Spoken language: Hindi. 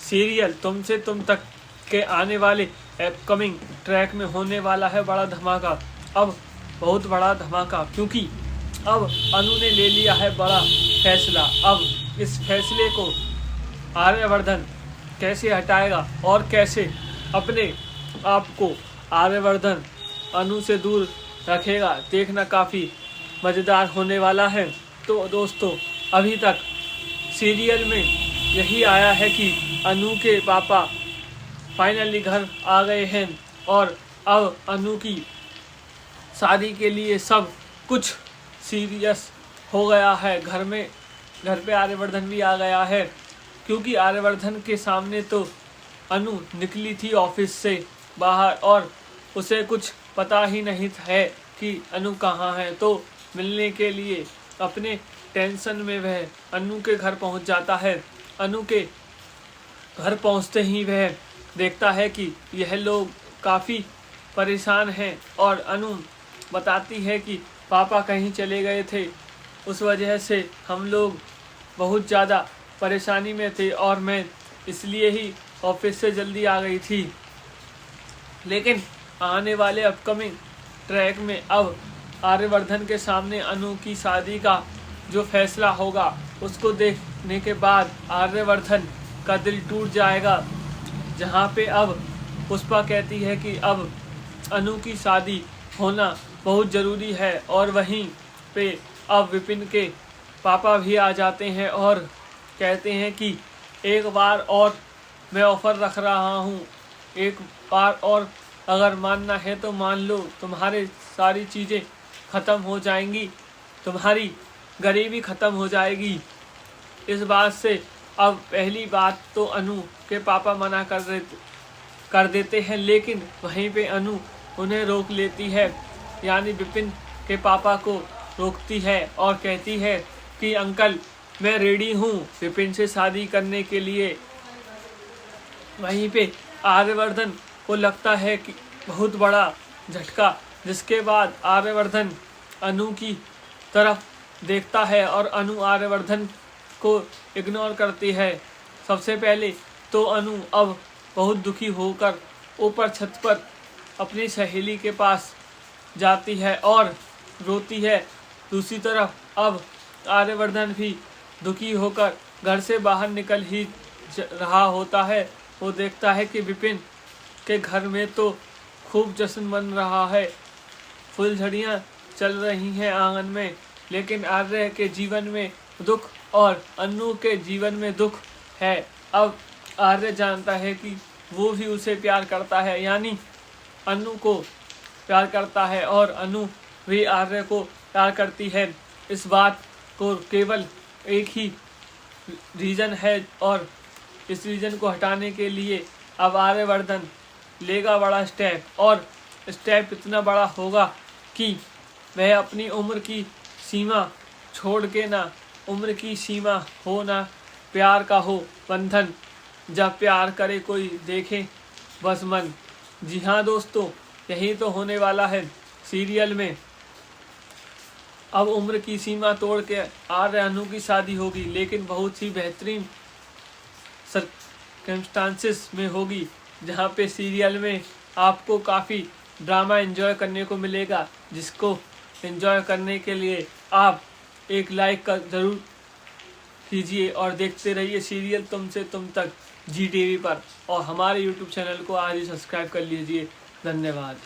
सीरियल तुमसे तुम तक के आने वाले अपकमिंग ट्रैक में होने वाला है बड़ा धमाका। अब बहुत बड़ा धमाका, क्योंकि अब अनु ने ले लिया है बड़ा फैसला। अब इस फैसले को आर्यवर्धन कैसे हटाएगा और कैसे अपने आप को आर्यवर्धन अनु से दूर रखेगा, देखना काफ़ी मज़ेदार होने वाला है। तो दोस्तों, अभी तक सीरियल में यही आया है कि अनु के पापा फाइनली घर आ गए हैं और अब अनु की शादी के लिए सब कुछ सीरियस हो गया है। घर पे आर्यवर्धन भी आ गया है, क्योंकि आर्यवर्धन के सामने तो अनु निकली थी ऑफिस से बाहर और उसे कुछ पता ही नहीं है कि अनु कहाँ है। तो मिलने के लिए अपने टेंशन में वह अनु के घर पहुंच जाता है। अनु के घर पहुंचते ही वह देखता है कि यह लोग काफ़ी परेशान हैं और अनु बताती है कि पापा कहीं चले गए थे, उस वजह से हम लोग बहुत ज़्यादा परेशानी में थे और मैं इसलिए ही ऑफिस से जल्दी आ गई थी। लेकिन आने वाले अपकमिंग ट्रैक में अब आर्यवर्धन के सामने अनु की शादी का जो फैसला होगा, उसको देखने के बाद आर्यवर्धन का दिल टूट जाएगा। जहाँ पे अब पुष्पा कहती है कि अब अनु की शादी होना बहुत ज़रूरी है, और वहीं पे अब विपिन के पापा भी आ जाते हैं और कहते हैं कि एक बार और मैं ऑफ़र रख रहा हूँ, एक बार और अगर मानना है तो मान लो, तुम्हारे सारी चीज़ें ख़त्म हो जाएंगी, तुम्हारी गरीबी ख़त्म हो जाएगी। इस बात से अब पहली बात तो अनु के पापा मना कर देते हैं, लेकिन वहीं पे अनु उन्हें रोक लेती है, यानी विपिन के पापा को रोकती है और कहती है कि अंकल, मैं रेडी हूँ विपिन से शादी करने के लिए। वहीं पे आर्यवर्धन को लगता है कि बहुत बड़ा झटका, जिसके बाद आर्यवर्धन अनु की तरफ देखता है और अनु आर्यवर्धन को इग्नोर करती है। सबसे पहले तो अनु अब बहुत दुखी होकर ऊपर छत पर अपनी सहेली के पास जाती है और रोती है। दूसरी तरफ अब आर्यवर्धन भी दुखी होकर घर से बाहर निकल ही रहा होता है। वो देखता है कि विपिन के घर में तो खूब जश्न बन रहा है, फुलझड़ियाँ चल रही हैं आंगन में, लेकिन आर्य के जीवन में दुख और अनु के जीवन में दुख है। अब आर्य जानता है कि वो भी उसे प्यार करता है, यानी अनु को प्यार करता है और अनु भी आर्य को प्यार करती है। इस बात को केवल एक ही रीज़न है और इस रीज़न को हटाने के लिए अब आर्यवर्धन लेगा बड़ा स्टेप, और स्टेप इतना बड़ा होगा कि वह अपनी उम्र की सीमा छोड़ के, ना उम्र की सीमा हो ना प्यार का हो बंधन, जब प्यार करे कोई देखे बस मन। जी हाँ दोस्तों, यही तो होने वाला है सीरियल में। अब उम्र की सीमा तोड़ के आर्य अनु की शादी होगी, लेकिन बहुत ही बेहतरीन सर्कमस्टांसेस में होगी, जहाँ पे सीरियल में आपको काफ़ी ड्रामा एंजॉय करने को मिलेगा, जिसको एंजॉय करने के लिए आप एक लाइक का ज़रूर कीजिए और देखते रहिए सीरियल तुमसे तुम तक जी टीवी पर, और हमारे यूट्यूब चैनल को आज ही सब्सक्राइब कर लीजिए। धन्यवाद।